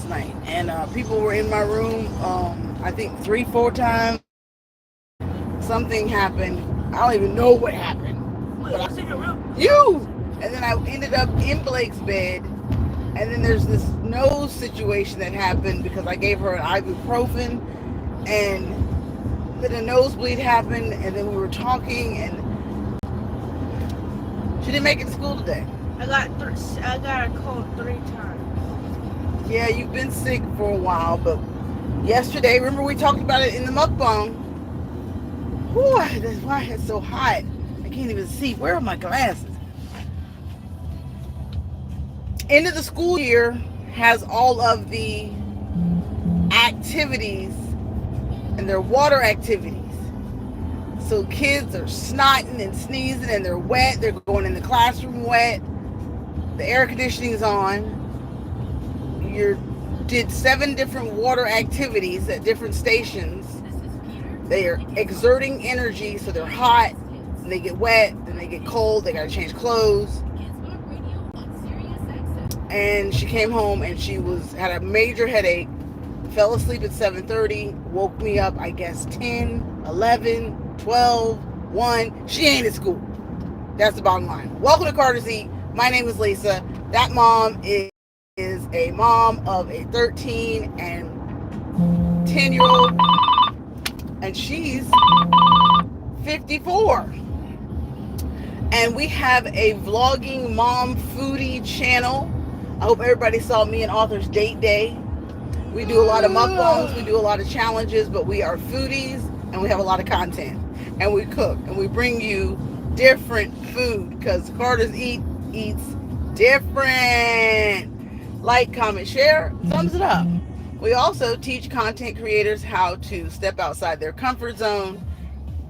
last night, and people were in my room. I think 3-4 times. Something happened. I don't even know what happened. You! And then I ended up in Blake's bed. And then there's this nose situation that happened because I gave her an ibuprofen. And then a nosebleed happened. And then we were talking. And she didn't make it to school today. I got a cold 3 times. Yeah, you've been sick for a while. But yesterday, remember we talked about it in the mukbang. Whew, that's why it's so hot. I can't even see. Where are my glasses? End of the school year has all of the activities, and they're water activities. So kids are snotting and sneezing and they're wet. They're going in the classroom wet. The air conditioning is on. You did 7 different water activities at different stations. They are exerting energy, so they're hot, and they get wet, then they get cold, they gotta change clothes. And she came home and she had a major headache, fell asleep at 7:30, woke me up, I guess 10, 11, 12, 1. She ain't at school. That's the bottom line. Welcome to CarterEats. My name is Lisa. That mom is a mom of a 13 and 10-year-old. And she's 54. And we have a vlogging mom foodie channel. I hope everybody saw me and Author's date day. We do a lot of mukbangs, we do a lot of challenges, but we are foodies and we have a lot of content. And we cook and we bring you different food because CarterEats eats different. Like, comment, share, thumbs it up. We also teach content creators how to step outside their comfort zone,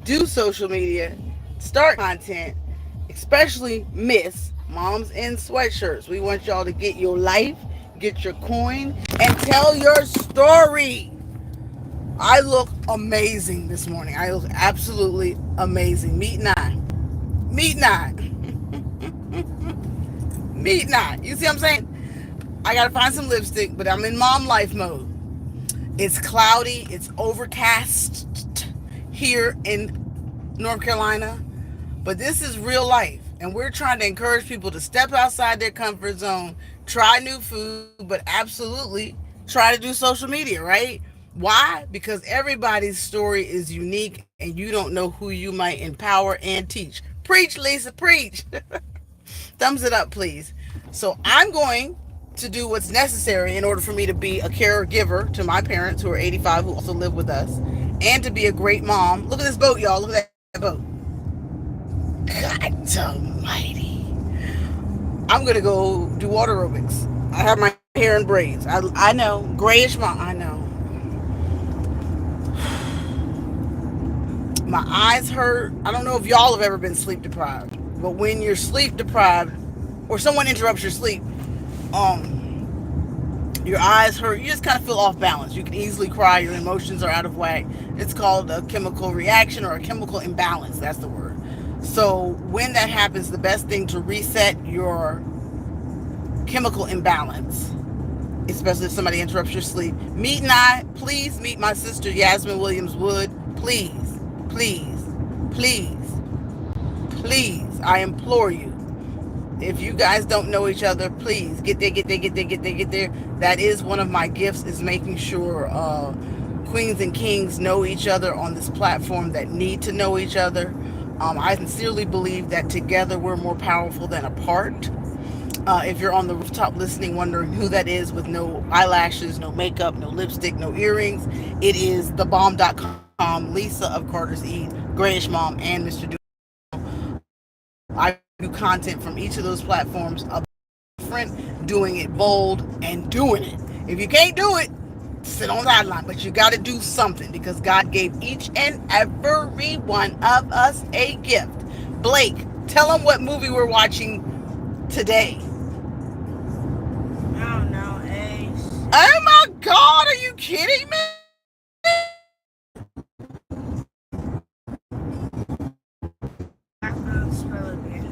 do social media, start content, especially Miss Moms in Sweatshirts. We want y'all to get your life, get your coin, and tell your story. I look amazing this morning. I look absolutely amazing. Meet nine. Meet nine. Meet nine. You see what I'm saying? I gotta find some lipstick, but I'm in mom life mode. It's cloudy, it's overcast here in North Carolina, but this is real life, and we're trying to encourage people to step outside their comfort zone, try new food, but absolutely try to do social media, right? Why? Because everybody's story is unique, and you don't know who you might empower and teach. Preach, Lisa, preach. Thumbs it up, please. So I'm going to do what's necessary in order for me to be a caregiver to my parents who are 85, who also live with us, and to be a great mom. Look at this boat, y'all. Look at that boat. God almighty. I'm going to go do water aerobics. I have my hair in braids. I know. Grayish mom. I know. My eyes hurt. I don't know if y'all have ever been sleep deprived, but when you're sleep deprived or someone interrupts your sleep, your eyes hurt, you just kind of feel off balance. You can easily cry, your emotions are out of whack. It's called a chemical reaction or a chemical imbalance. That's the word. So when that happens, the best thing to reset your chemical imbalance, especially if somebody interrupts your sleep. Meet and I, please meet my sister Yasmin Williams Wood. Please, please, please, please, I implore you. If you guys don't know each other, please get there. That is one of my gifts, is making sure queens and kings know each other on this platform that need to know each other. I sincerely believe that together we're more powerful than apart. If you're on the rooftop listening, wondering who that is with no eyelashes, no makeup, no lipstick, no earrings, it is thebomb.com, Lisa of CarterEats, Grayish Mom, and Mr. Do. I do content from each of those platforms, different, doing it bold, and doing it. If you can't do it, sit on the sideline, but you got to do something because God gave each and every one of us a gift. Blake, tell them what movie we're watching today. I don't know, Ace. Oh my God, are you kidding me?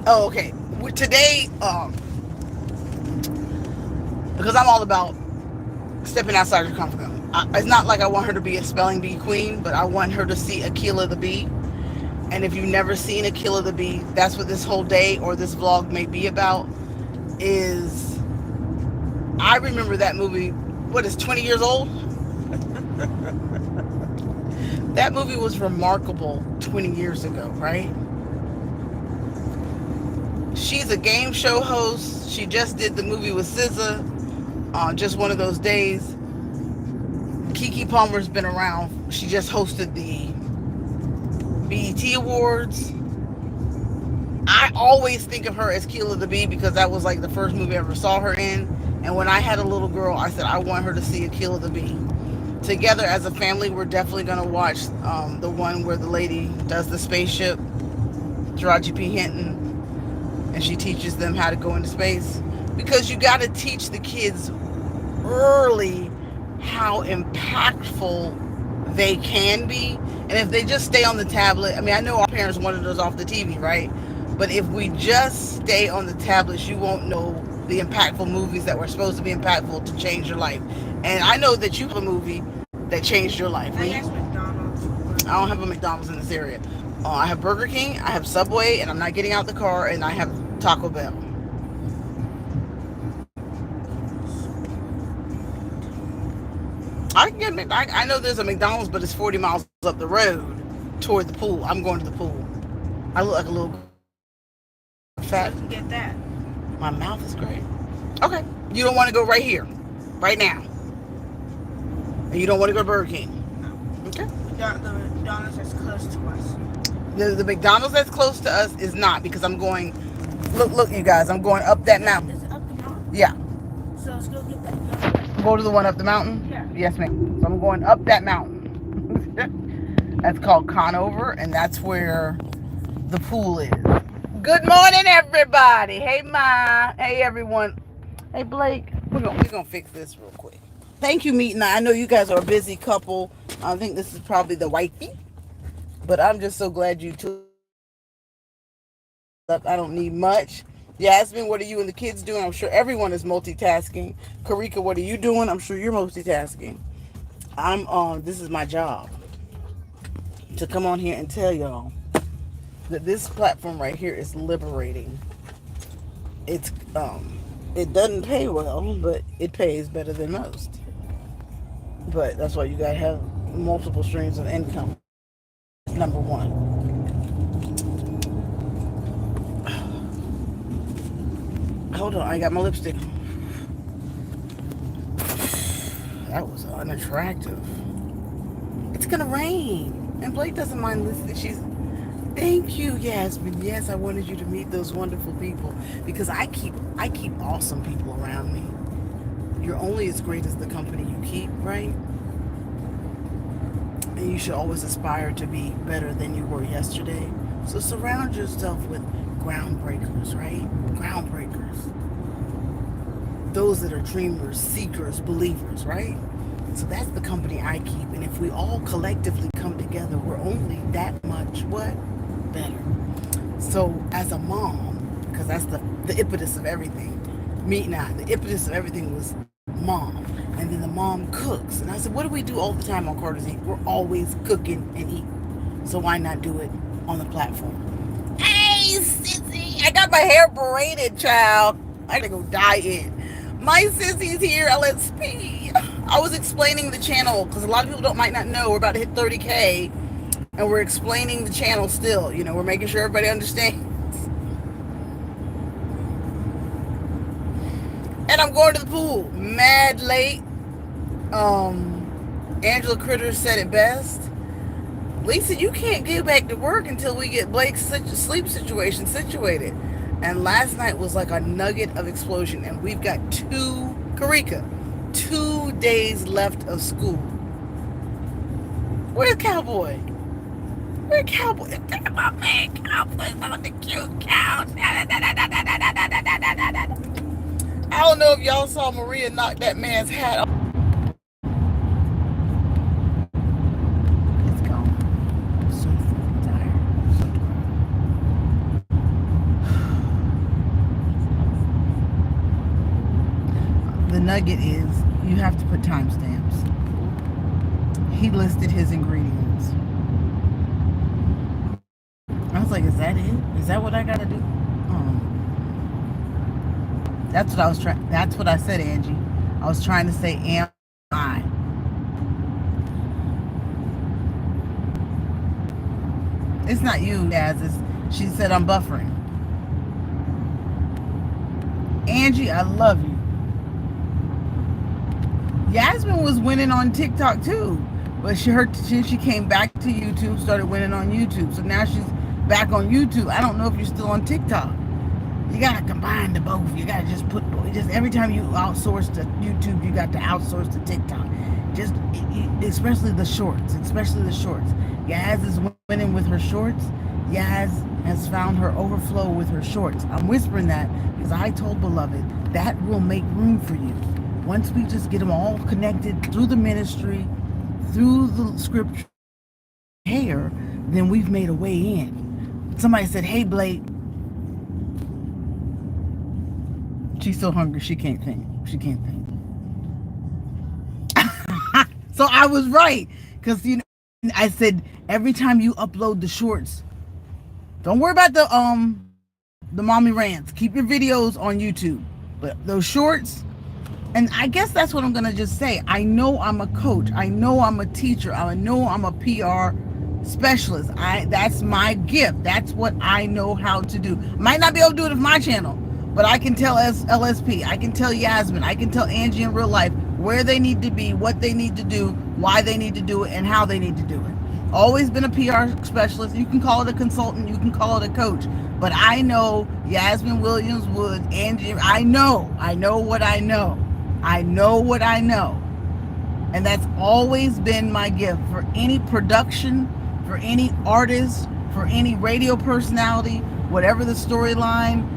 Oh, okay. Today, because I'm all about stepping outside your comfort zone. It's not like I want her to be a spelling bee queen, but I want her to see Akila the bee. And if you've never seen Akila the bee, that's what this whole day or this vlog may be about. Is I remember that movie. What is 20 years old? That movie was remarkable 20 years ago, right? She's a game show host. She just did the movie with SZA on Just One of Those Days. Keke Palmer's been around. She just hosted the BET Awards. I always think of her as Keela the Bee because that was like the first movie I ever saw her in. And when I had a little girl, I said I want her to see Akila the Bee. Together as a family, we're definitely going to watch the one where the lady does the spaceship, Taraji P. Henson, and she teaches them how to go into space. Because you got to teach the kids early how impactful they can be. And if they just stay on the tablet, I mean, I know our parents wanted us off the TV, right? But if we just stay on the tablets, you won't know the impactful movies that were supposed to be impactful to change your life. And I know that you have a movie that changed your life. I guess McDonald's. I don't have a McDonald's in this area. I have Burger King, I have Subway, and I'm not getting out the car, and I have Taco Bell. I can get. I know there's a McDonald's, but it's 40 miles up the road toward the pool. I'm going to the pool. I look like a little fat. You can get that. My mouth is great. Okay, you don't want to go right here, right now, and you don't want to go to Burger King. Okay. The McDonald's that's close to us. The McDonald's that's close to us is not because I'm going. Look, you guys, I'm going up that mountain. Is it up the mountain? Yeah. So let's go get that. Go to the one up the mountain? Yeah. Yes, ma'am. So I'm going up that mountain. That's called Conover, and that's where the pool is. Good morning, everybody. Hey, Ma. Hey, everyone. Hey, Blake. We're gonna fix this real quick. Thank you, Meet and I know you guys are a busy couple. I think this is probably the wifey, but I'm just so glad you took up. I don't need much. Yasmin, what are you and the kids doing? I'm sure everyone is multitasking. Karika, what are you doing? I'm sure you're multitasking. This is my job. To come on here and tell y'all that this platform right here is liberating. It's, it doesn't pay well, but it pays better than most. But that's why you gotta have multiple streams of income. Number one. Hold on, I got my lipstick. That was unattractive. It's gonna rain. And Blake doesn't mind listening. Thank you, Yasmin. Yes, I wanted you to meet those wonderful people. Because I keep awesome people around me. You're only as great as the company you keep, right? And you should always aspire to be better than you were yesterday. So surround yourself with groundbreakers, right? Groundbreakers. Those that are dreamers, seekers, believers, right? So that's the company I keep. And if we all collectively come together, we're only that much, what? Better. So as a mom, because that's the impetus of everything, Meet and I, the impetus of everything was mom. And then the mom cooks. And I said, what do we do all the time on CarterEats? We're always cooking and eating. So why not do it on the platform? Hey, sissy, I got my hair braided, child. I gotta go dye it. My sissy's here, LSP. I was explaining the channel because a lot of people might not know we're about to hit 30K, and we're explaining the channel still. You know, we're making sure everybody understands. And I'm going to the pool, mad late. Angela Critter said it best. Lisa, you can't get back to work until we get Blake's sleep situation situated. And last night was like a nugget of explosion. And we've got 2 days left of school. Where's Cowboy? Where's Cowboy? My man, Cowboy's on the cute couch. I don't know if y'all saw Maria knock that man's hat off. It's gone. I'm so tired. The nugget is you have have to put timestamps. He listed his ingredients. I was like, is that it? Is that what I gotta do? That's what I was trying. That's what I said, Angie. I was trying to say, am I? It's not you, Naz. She said I'm buffering. Angie, I love you. Yasmin was winning on TikTok too, but she came back to YouTube, started winning on YouTube. So now she's back on YouTube. I don't know if you're still on TikTok. You gotta combine the both. You gotta just every time you outsource to YouTube, you got to outsource to TikTok. Especially the shorts. Yaz is winning with her shorts. Yaz has found her overflow with her shorts. I'm whispering that because I told Beloved that will make room for you. Once we just get them all connected through the ministry, through the scripture, then we've made a way in. Somebody said, hey, Blake. She's so hungry, she can't think. So I was right. Because, I said, every time you upload the shorts, don't worry about the mommy rants. Keep your videos on YouTube. But those shorts, and I guess that's what I'm going to just say. I know I'm a coach. I know I'm a teacher. I know I'm a PR specialist. That's my gift. That's what I know how to do. Might not be able to do it with my channel, but I can tell LSP, I can tell Yasmin, I can tell Angie in real life where they need to be, what they need to do, why they need to do it, and how they need to do it. Always been a PR specialist. You can call it a consultant, you can call it a coach, but I know Yasmin Williams Wood, Angie, I know what I know. And that's always been my gift for any production, for any artist, for any radio personality, whatever the storyline.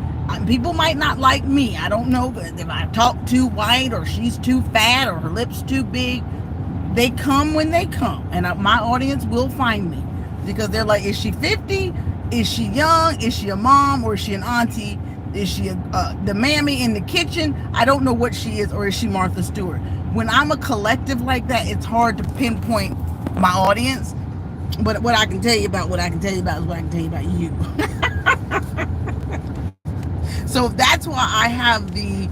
People might not like me. I don't know if I talk too white or she's too fat or her lips too big. They come when they come, and my audience will find me because they're like, is she 50? Is she young? Is she a mom or is she an auntie? Is she the mammy in the kitchen? I don't know what she is, or is she Martha Stewart? When I'm a collective like that, it's hard to pinpoint my audience. But what I can tell you about is what I can tell you about you. So that's why I have the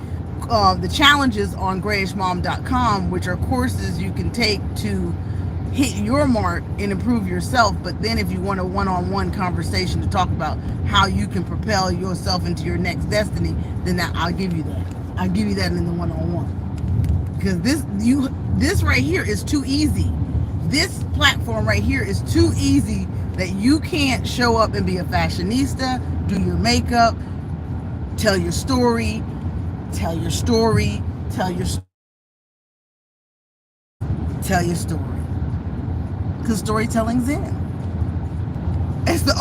challenges on grayishmom.com, which are courses you can take to hit your mark and improve yourself. But then if you want a one-on-one conversation to talk about how you can propel yourself into your next destiny, then I'll give you that. I'll give you that in the one-on-one. Because this right here is too easy. This platform right here is too easy that you can't show up and be a fashionista, do your makeup, tell your story, tell your story. Because storytelling's in. It's the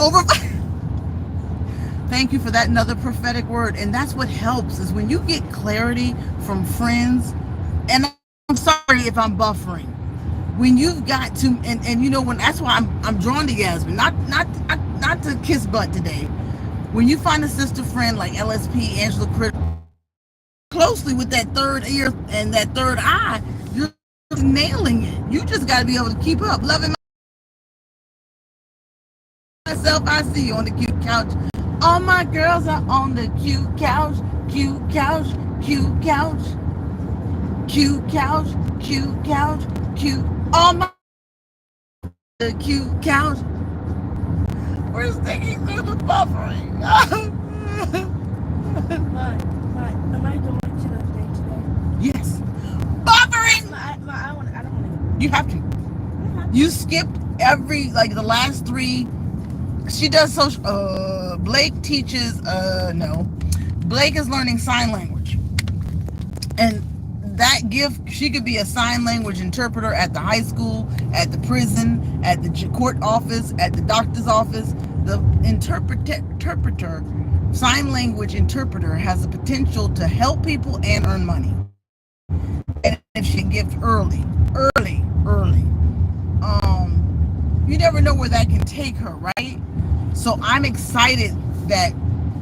Thank you for that, another prophetic word. And that's what helps, is when you get clarity from friends. And I'm sorry if I'm buffering. When you've got to, and when that's why I'm drawn to Yasmin, not to kiss butt today. When you find a sister friend like LSP, Angela Critter, closely with that third ear and that third eye, you're nailing it. You just got to be able to keep up. Loving myself, I see you on the cute couch. All my girls are on the cute couch, cute couch, cute couch, cute couch, cute couch, cute. All my the cute couch. We're sticking through the buffering. Am I doing it today? Yes. Buffering! I don't want to. You have to. You skipped the last three. She does social. Blake teaches. No. Blake is learning sign language. And that gift, she could be a sign language interpreter at the high school, at the prison, at the court office, at the doctor's office. The interpreter, sign language interpreter, has the potential to help people and earn money. And if she gives early. You never know where that can take her, right? So I'm excited that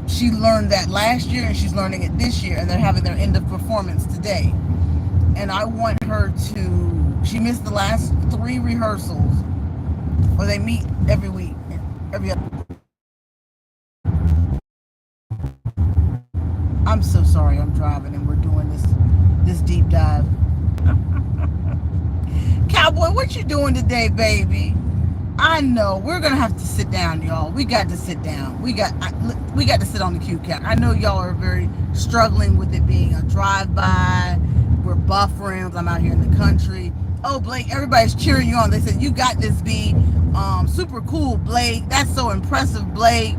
she learned that last year and she's learning it this year, and they're having their end of performance today. and I want her to. She missed the last 3 rehearsals, or they meet every week, every other. I'm so sorry. I'm driving, and we're doing this deep dive. Cowboy, what you doing today, baby? I know we're gonna have to sit down, y'all. We got to sit down. We got to sit on the cue count. I know y'all are very struggling with it being a drive-by. We're buffering. I'm out here in the country. Oh, Blake, everybody's cheering you on. They said you got this, B. Super cool, Blake. That's so impressive, Blake.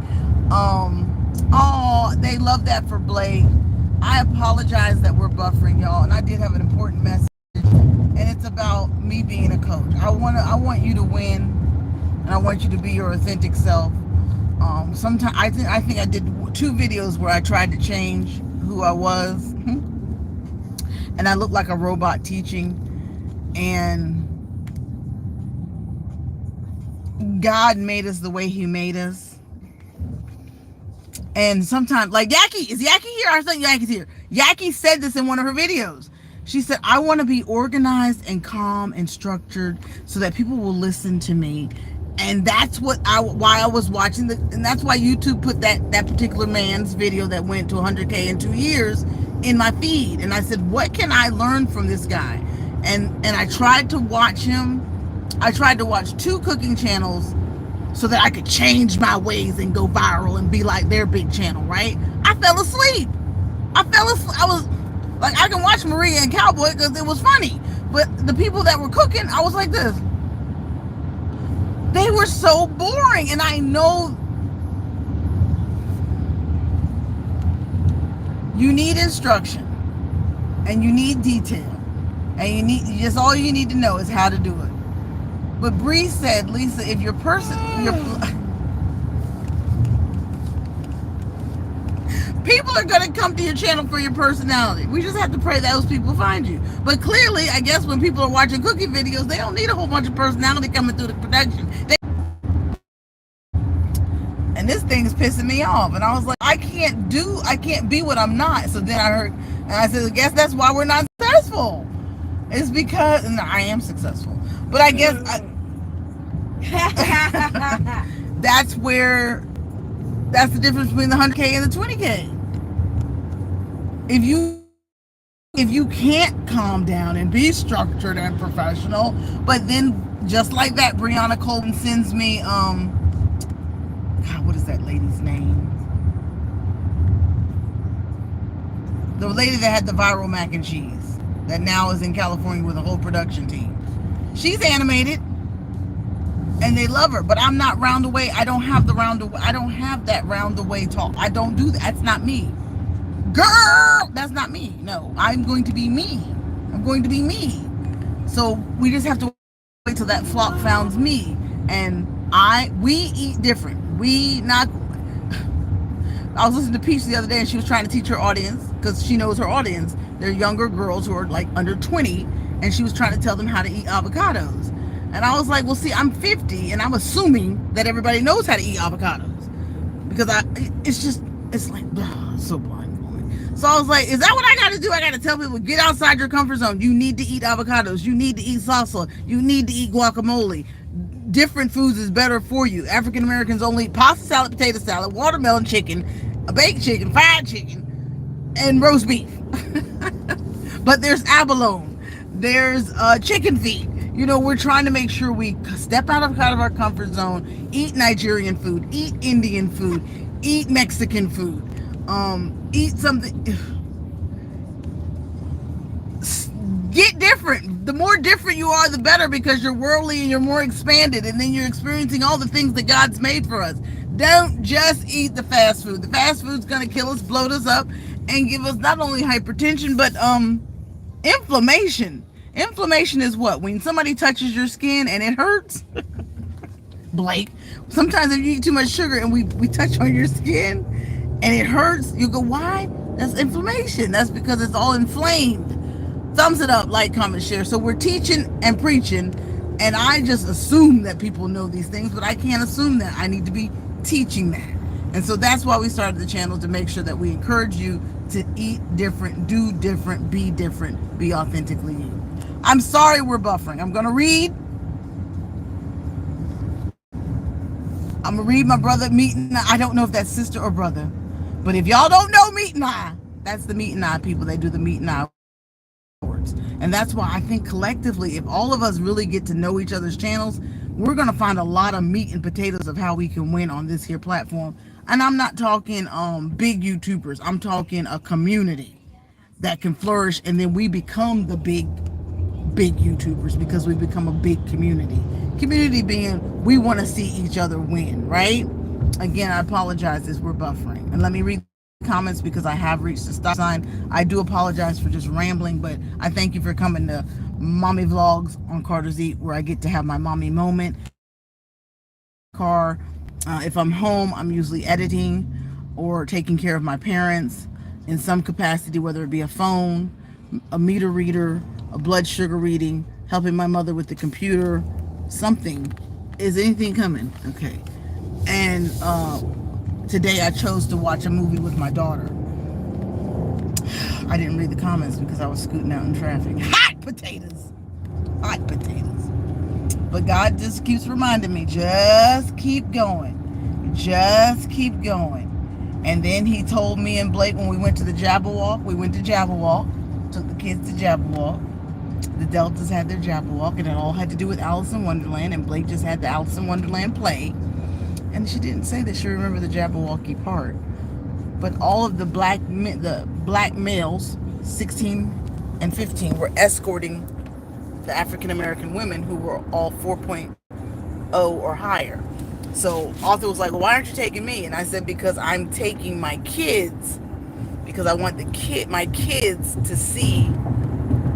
Oh, they love that for Blake. I apologize that we're buffering, y'all, and I did have an important message, and it's about me being a coach. I want you to win, and I want you to be your authentic self. Sometimes I think I did 2 videos where I tried to change who I was, and I looked like a robot teaching, and God made us the way He made us. And sometimes, like Yaki, is Yaki here? I think Yaki's here. Yaki said this in one of her videos. She said, I want to be organized and calm and structured so that people will listen to me. And that's why I was watching and that's why YouTube put that particular man's video that went to 100K in 2 years in my feed. And I said, what can I learn from this guy? And I tried to watch him. I tried to watch 2 cooking channels so that I could change my ways and go viral and be like their big channel, right? I fell asleep. I was like, I can watch Maria and Cowboy because it was funny. But the people that were cooking, I was like this. They were so boring. And I know you need instruction and you need detail. And just all you need to know is how to do it. But Bree said, Lisa, if your people are going to come to your channel for your personality. We just have to pray that those people find you. But clearly, I guess when people are watching cooking videos, they don't need a whole bunch of personality coming through the production. And this thing's pissing me off. And I was like, I can't be what I'm not. So then I heard, and I said, I guess that's why we're not successful. It's because, and I am successful. But I guess that's the difference between the 100K and the 20K. If you can't calm down and be structured and professional, but then just like that, Brianna Colton sends me, God, what is that lady's name? The lady that had the viral mac and cheese that now is in California with a whole production team. She's animated. And they love her, but I'm not round the way. I don't have that round the way talk. I don't do that. That's not me. Girl, that's not me. No, I'm going to be me. So we just have to wait till that flock finds me. And we eat different. I was listening to Peach the other day and she was trying to teach her audience, because she knows her audience. They're younger girls who are like under 20, and she was trying to tell them how to eat avocados. And I was like, well, see, I'm 50, and I'm assuming that everybody knows how to eat avocados. Because it's like, blah, so blind. So I was like, is that what I got to do? I got to tell people, get outside your comfort zone. You need to eat avocados. You need to eat salsa. You need to eat guacamole. Different foods is better for you. African Americans only eat pasta salad, potato salad, watermelon chicken, a baked chicken, fried chicken, and roast beef. But there's abalone. There's chicken feet. You know, we're trying to make sure we step out of our comfort zone, eat Nigerian food, eat Indian food, eat Mexican food, eat something. Get different. The more different you are, the better, because you're worldly and you're more expanded, and then you're experiencing all the things that God's made for us. Don't just eat the fast food. The fast food's going to kill us, bloat us up, and give us not only hypertension, but inflammation. Inflammation is what? When somebody touches your skin and it hurts? Blake, sometimes if you eat too much sugar and we touch on your skin and it hurts, you go, why? That's inflammation. That's because it's all inflamed. Thumbs it up, like, comment, share. So we're teaching and preaching, and I just assume that people know these things, but I can't assume that. I need to be teaching that. And so that's why we started the channel, to make sure that we encourage you to eat different, do different, be authentically you. I'm sorry we're buffering. I'm going to read my brother Meat and I don't know if that's sister or brother, but if y'all don't know Meat and I, that's the Meat and I people. They do the Meat and I words. And that's why I think collectively, if all of us really get to know each other's channels, we're going to find a lot of meat and potatoes of how we can win on this here platform. And I'm not talking big YouTubers. I'm talking a community that can flourish, and then we become the big YouTubers because we become a big community. Community being we want to see each other win, right? Again, I apologize as we're buffering. And let me read comments because I have reached the stop sign. I do apologize for just rambling, but I thank you for coming to Mommy Vlogs on CarterEats, where I get to have my mommy moment. Car, if I'm home, I'm usually editing or taking care of my parents in some capacity, whether it be a phone, a meter reader, a blood sugar reading, helping my mother with the computer, something. Is anything coming? Okay. And today I chose to watch a movie with my daughter. I didn't read the comments because I was scooting out in traffic. Hot potatoes. Hot potatoes. But God just keeps reminding me, just keep going. Just keep going. And then he told me and Blake when we went to the Jabberwock, took the kids to Jabberwock. The Deltas had their Jabberwock, and it all had to do with Alice in Wonderland, and Blake just had the Alice in Wonderland play. And she didn't say that she remembered the Jabberwocky part. But all of the black males, 16 and 15, were escorting the African American women who were all 4.0 or higher. So Arthur was like, well, why aren't you taking me? And I said, because I'm taking my kids, because I want my kids to see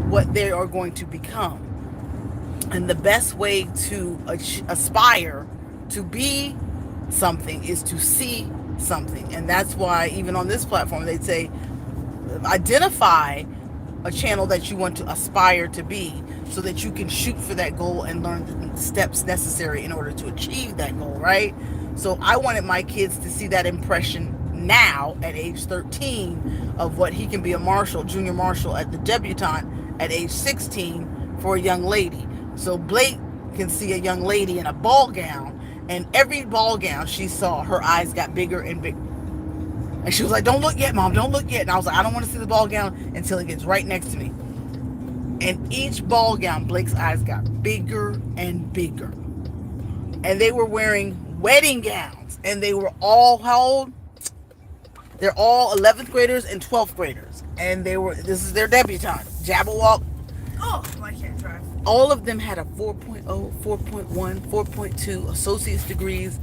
what they are going to become. And the best way to aspire to be something is to see something. And that's why even on this platform they'd say identify a channel that you want to aspire to be, so that you can shoot for that goal and learn the steps necessary in order to achieve that goal, right? So I wanted my kids to see that impression now at age 13 of what he can be, a marshal, junior marshal at the debutante at age 16 for a young lady. So Blake can see a young lady in a ball gown, and every ball gown she saw, her eyes got bigger and bigger. And she was like, don't look yet, Mom, don't look yet. And I was like, I don't want to see the ball gown until it gets right next to me. And each ball gown, Blake's eyes got bigger and bigger. And they were wearing wedding gowns. And they were all, how old? They're all 11th graders and 12th graders. And this is their debutante. Jabberwock. Oh, I can't drive. All of them had a 4.0, 4.1, 4.2 associate's degrees.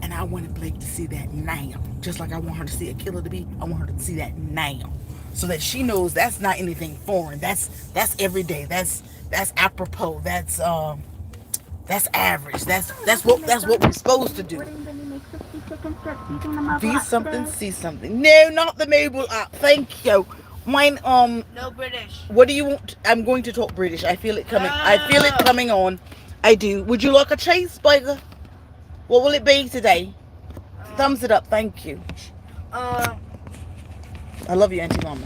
And I wanted Blake to see that now. Just like I want her to see a killer to be, I want her to see that now. So that she knows that's not anything foreign. That's everyday. That's apropos. That's average. That's what we're supposed to do. Be something, see something. No, not the mobile app. Thank you. Mine. No British. What do you want? I'm going to talk British. I feel it coming. I feel it coming on. I do. Would you like a cheeseburger? What will it be today? Thumbs it up. Thank you. I love you, Auntie Mama.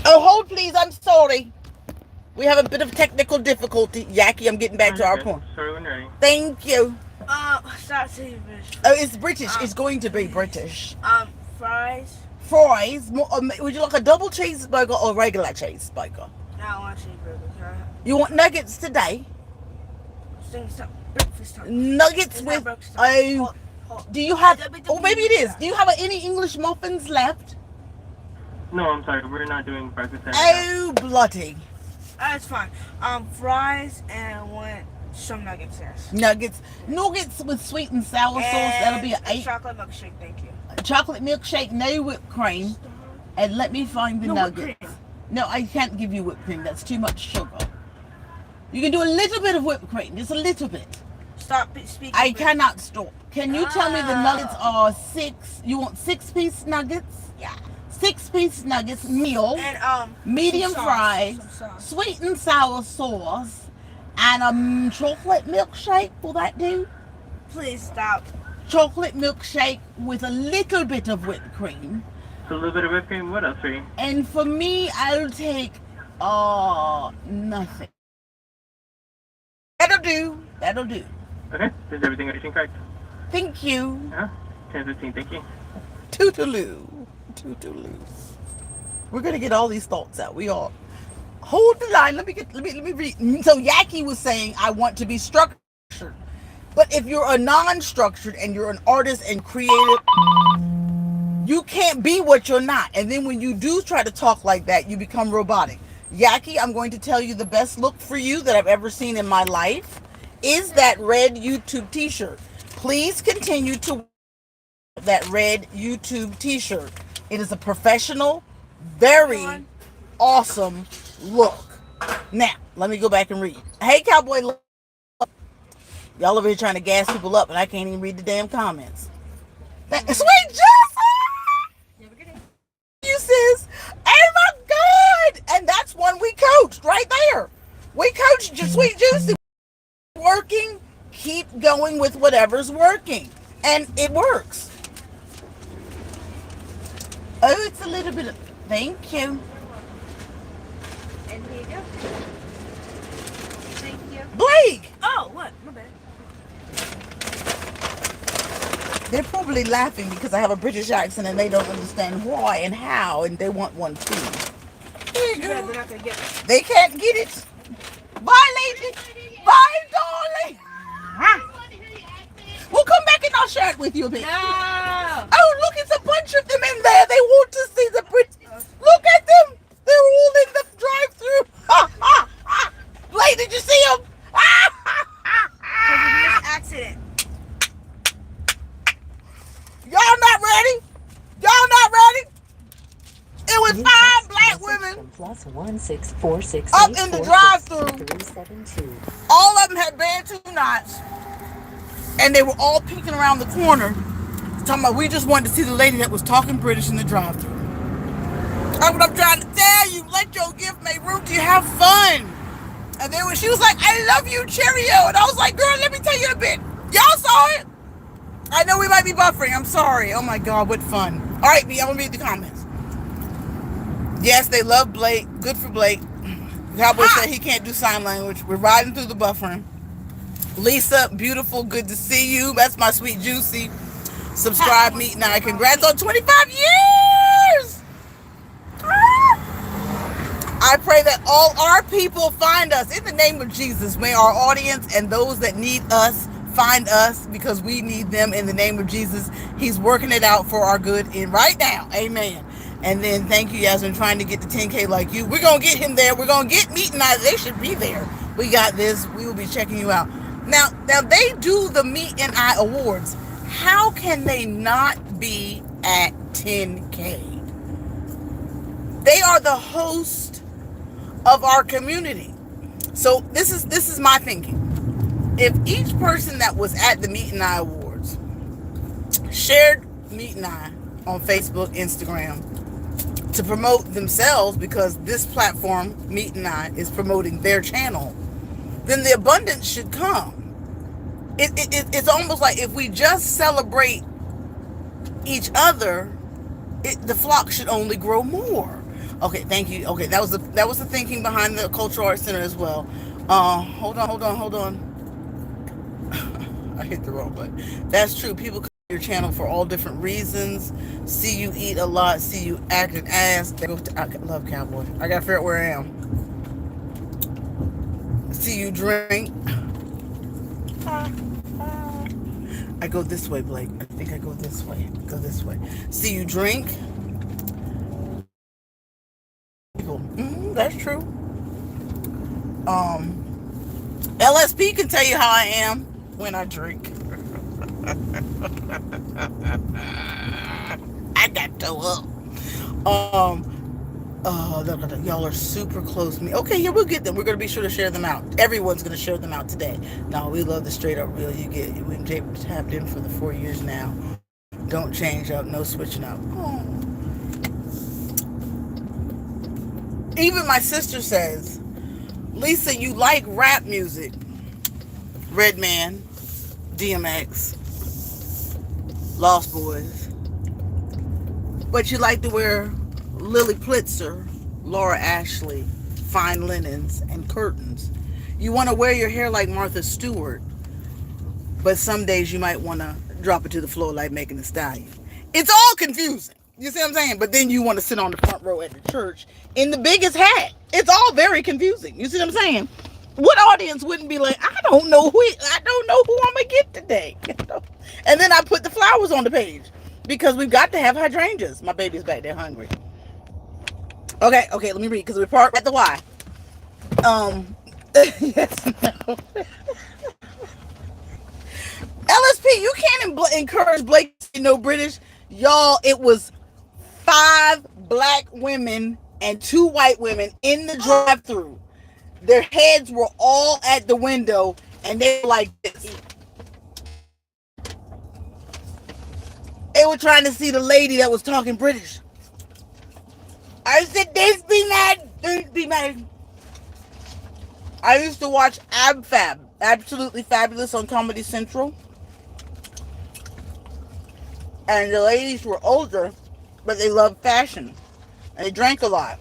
Oh, hold please. I'm sorry. We have a bit of technical difficulty. Yaki, I'm getting back to our point. Sorry, when ready. Thank you. Start saying British. Oh, it's British. It's going to be British. Fries. Fries. Would you like a double cheeseburger or regular cheeseburger? No, I want cheeseburgers. You want nuggets today? Breakfast time. Nuggets It's with... not breakfast time. Oh... Hot. Do you have... Oh, maybe it is. Do you have any English muffins left? No, I'm sorry. We're not doing breakfast. Oh, bloody. It's fine. Fries, and I want some nuggets, yes. Nuggets with sweet and sour sauce. That'll be an 8. Chocolate milkshake, thank you. Chocolate milkshake, no whipped cream. And let me find the nuggets. No, I can't give you whipped cream. That's too much sugar. You can do a little bit of whipped cream, just a little bit. Stop speaking. I cannot stop. Can you tell me the nuggets are 6? You want 6-piece nuggets? Yeah. 6-piece nuggets, meal, And medium fries, sweet and sour sauce, and a chocolate milkshake. Will that do? Please stop. chocolate milkshake with a little bit of whipped cream. So a little bit of whipped cream. What else for you? And for me, I'll take nothing. That'll do. That'll do. Okay. Is everything correct? Thank you. 10:15. Thank you. Toodaloo. Toodaloo. We're gonna get all these thoughts out. We all hold the line. Let me read. So Yaki was saying, I want to be structured. But if you're a non-structured and you're an artist and creative, you can't be what you're not. And then when you do try to talk like that, you become robotic. Yaki, I'm going to tell you the best look for you that I've ever seen in my life is that red YouTube t-shirt. Please continue to wear that red YouTube t-shirt. It is a professional, very awesome look. Now, let me go back and read. Hey, Cowboy. Y'all over here trying to gas people up, and I can't even read the damn comments. Sweet Jessica! You sis. Oh my God! And that's one we coached right there. We coached Sweet Juicy. Working, keep going with whatever's working. And it works. Oh, it's a little bit of... Thank you. And here you go. Thank you. Blake! Oh, what? My bad. They're probably laughing because I have a British accent and they don't understand why and how, and they want one too. There you go. They're not gonna get it. They can't get it. Bye, lady. Bye, darling. We'll come back and I'll share it with you a bit. No. Oh, look, it's a bunch of them in there. They want to see the British. Look at them. They're all in the drive-thru. Blake, did you see them? Accident. Y'all not ready? Y'all not ready? It was 5 black women up in the drive-thru. All of them had bantu knots, and they were all peeking around the corner, talking about we just wanted to see the lady that was talking British in the drive-thru. That's what I'm trying to tell you. Let your gift make room to have fun. And then when she was like, I love you, cheerio. And I was like, girl, let me tell you a bit. Y'all saw it? I know we might be buffering. I'm sorry. Oh my God, what fun. All right, B, I'm going to read the comments. Yes, they love Blake. Good for Blake. Cowboy said he can't do sign language. We're riding through the buffering. Lisa, beautiful. Good to see you. That's my sweet Juicy. Subscribe, meet, and I. Congrats on 25 years. I pray that all our people find us in the name of Jesus. May our audience and those that need us find us because we need them in the name of Jesus. He's working it out for our good in right now. Amen. And then thank you, Yasmin, trying to get the 10K like you. We're going to get him there. We're going to get Meet and I. They should be there. We got this. We will be checking you out. Now they do the Meet and I Awards. How can they not be at 10K? They are the host of our community. So this is my thinking. If each person that was at the Meet and I Awards shared Meet and I on Facebook, Instagram to promote themselves, because this platform, Meet and I, is promoting their channel, then the abundance should come. It's almost like if we just celebrate each other, the flock should only grow more. Okay, thank you. Okay, that was the thinking behind the Cultural Arts Center as well. Hold on. I hit the wrong button. That's true. People come to your channel for all different reasons. See you eat a lot. See you act an ass. I love Cowboy. I gotta figure out where I am. See you drink. I go this way, Blake. I think I go this way. Go this way. See you drink. That's true. LSP can tell you how I am when I drink. I got to up. Y'all are super close to me. Okay, yeah, we'll get them. We're gonna be sure to share them out. Everyone's gonna share them out today. No, we love the straight up real you get. When Jay tapped in for the 4 years now. Don't change up, no switching up. Oh. Even my sister says, Lisa, you like rap music. Redman, DMX. Lost Boys. But you like to wear Lily Plitzer, Laura Ashley, fine linens, and curtains. You want to wear your hair like Martha Stewart, but some days you might want to drop it to the floor like Megan Thee Stallion. It's all confusing. You see what I'm saying? But then you want to sit on the front row at the church in the biggest hat. It's all very confusing. You see what I'm saying? What audience wouldn't be like, I don't know who I'm gonna get today. And then I put the flowers on the page because we've got to have hydrangeas. My baby's back there hungry. Okay, let me read because we parked at the Y. Yes, no. LSP, you can't encourage Blake to say no British. Y'all, it was 5 black women and 2 white women in the drive-thru. Their heads were all at the window, and they were like this. They were trying to see the lady that was talking British. I said, "This be mad, this be mad." I used to watch AbFab, Absolutely Fabulous, on Comedy Central. And the ladies were older, but they loved fashion. And they drank a lot.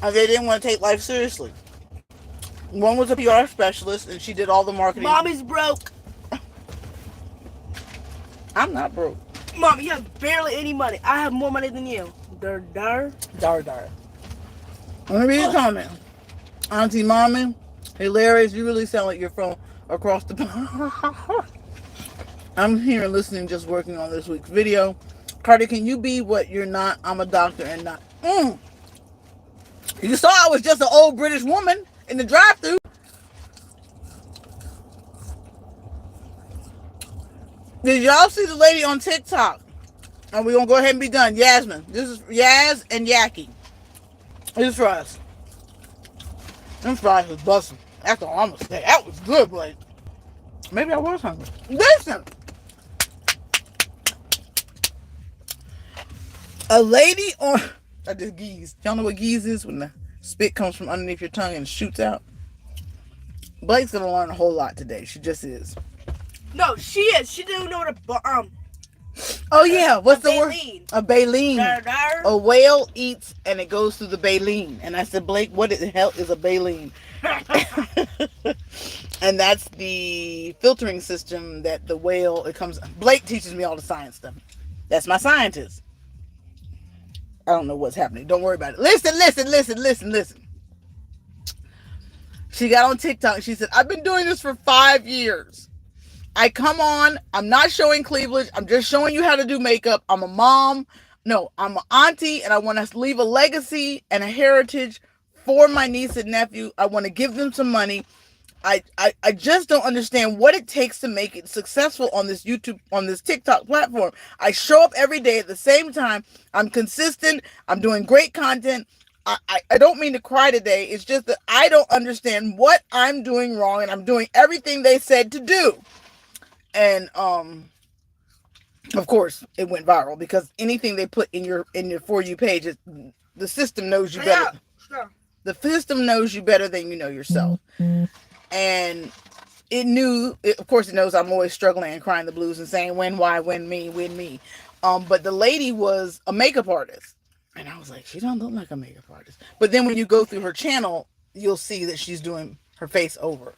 And they didn't want to take life seriously. One was a PR specialist, and she did all the marketing. Mommy's broke. I'm not broke. Mom, you have barely any money. I have more money than you. Dar. Let me read a comment. Auntie Mommy, hilarious. You really sound like you're from across the pond. I'm here and listening, just working on this week's video. Carter, can you be what you're not? I'm a doctor and not. You saw I was just an old British woman in the drive-thru. Did y'all see the lady on TikTok? And we're going to go ahead and be done. Yasmin. This is Yaz and Yaki. This is for us. Them fries was busting. That's all I'm going to say. That was good, but maybe I was hungry. Listen. A lady on... I just geese. Y'all know what geese is? When the spit comes from underneath your tongue and shoots out. Blake's going to learn a whole lot today. She just is. No, she is. She didn't know what a Oh yeah, what's the word? A baleen. Dar. A whale eats and it goes through the baleen. And I said, Blake, what the hell is a baleen? And that's the filtering system that the whale, it comes. Blake teaches me all the science stuff. That's my scientist. I don't know what's happening. Don't worry about it. Listen. She got on TikTok. She said, I've been doing this for 5 years. I come on, I'm not showing cleavage, I'm just showing you how to do makeup. I'm a mom, no, I'm an auntie, and I want to leave a legacy and a heritage for my niece and nephew. I want to give them some money. I just don't understand what it takes to make it successful on this YouTube, on this TikTok platform. I show up every day at the same time. I'm consistent. I'm doing great content. I don't mean to cry today. It's just that I don't understand what I'm doing wrong, and I'm doing everything they said to do. And of course it went viral because anything they put in your For You page, the system knows you better. Sure. The system knows you better than you know yourself. And of course it knows I'm always struggling and crying the blues and saying when me. But the lady was a makeup artist. And I was like, she don't look like a makeup artist. But then when you go through her channel, you'll see that she's doing her face over.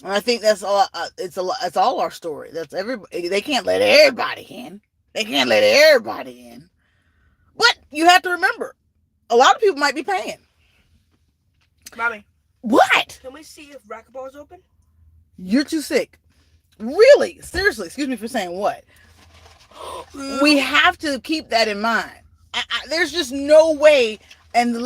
And I think that's all. It's all our story. That's everybody. They can't let everybody in. But you have to remember, a lot of people might be paying. Mommy. What? Can we see if racquetball is open? You're too sick. Really? Seriously? Excuse me for saying what? We have to keep that in mind. There's just no way. And the